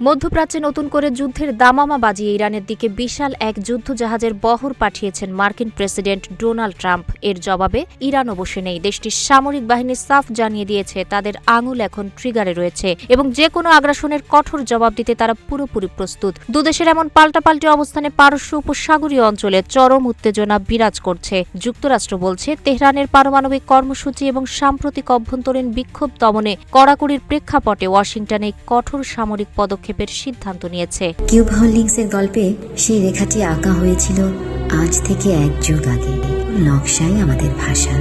মধ্যপ্রাচ্যে নতুন করে যুদ্ধের দামামা বাজিয়ে ইরানের দিকে বিশাল এক যুদ্ধজাহাজের বহর পাঠিয়েছেন মার্কিন প্রেসিডেন্ট ডোনাল্ড ট্রাম্প। এর জবাবে ইরানও বসে নেই। দেশটির সামরিক বাহিনী সাফ জানিয়ে দিয়েছে তাদের আঙুল এখন ট্রিগারে রয়েছে এবং যে কোনো আগ্রাসনের কঠোর জবাব দিতে তারা পুরোপুরি প্রস্তুত। দুদেশের এমন পাল্টাপাল্টি অবস্থানে পারস্য উপসাগরীয় অঞ্চলে চরম উত্তেজনা বিরাজ করছে। যুক্তরাষ্ট্র বলছে তেহরানের পারমাণবিক কর্মসূচি এবং সাম্প্রতিক অভ্যন্তরীণ বিক্ষোভ দমনে কড়াকড়ির প্রেক্ষাপটে ওয়াশিংটনে কঠোর সামরিক পদক্ষেপের সিদ্ধান্ত নিয়েছে। কিউব হোল্ডিংসের গল্পে সেই রেখাটি আঁকা হয়েছিল আজ থেকে 1 যুগ আগে। নকশাই আমাদের ভাষা।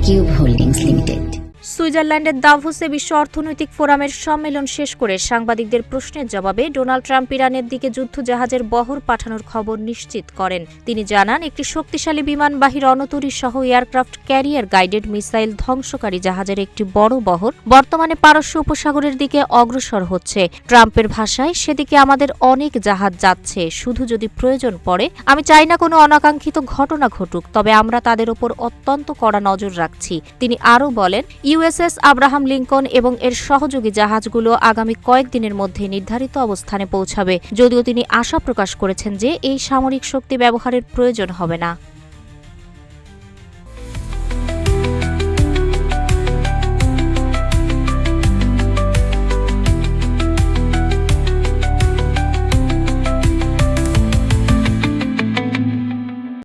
Cube holdings limited. সুইজারল্যান্ডের দাভোসে বিশ্ব অর্থনৈতিক ফোরামের সম্মেলন শেষ করে সাংবাদিকদের প্রশ্নের জবাবে ডোনাল্ড ট্রাম্প ইরানের দিকে যুদ্ধজাহাজের বহর পাঠানোর খবর নিশ্চিত করেন। তিনি জানান, একটি শক্তিশালী বিমানবাহী রণতরী সহ এয়ারক্রাফট ক্যারিয়ার গাইডেড মিসাইল ধ্বংসকারী জাহাজের একটি বড় বহর বর্তমানে পারস্য উপসাগরের দিকে অগ্রসর হচ্ছে। ট্রাম্পের ভাষায়, সেদিকে আমাদের অনেক জাহাজ যাচ্ছে, শুধু যদি প্রয়োজন পড়ে। আমি চাই না কোনো অনাকাঙ্ক্ষিত ঘটনা ঘটুক, তবে আমরা তাদের ওপর অত্যন্ত কড়া নজর রাখছি। তিনি আরও বলেন, ইউএসএস আব্রাহাম লিঙ্কন এবং এর সহযোগী জাহাজগুলো আগামী কয়েকদিনের মধ্যে নির্ধারিত অবস্থানে পৌঁছাবে, যদিও তিনি আশা প্রকাশ করেছেন যে এই সামরিক শক্তি ব্যবহারের প্রয়োজন হবে না।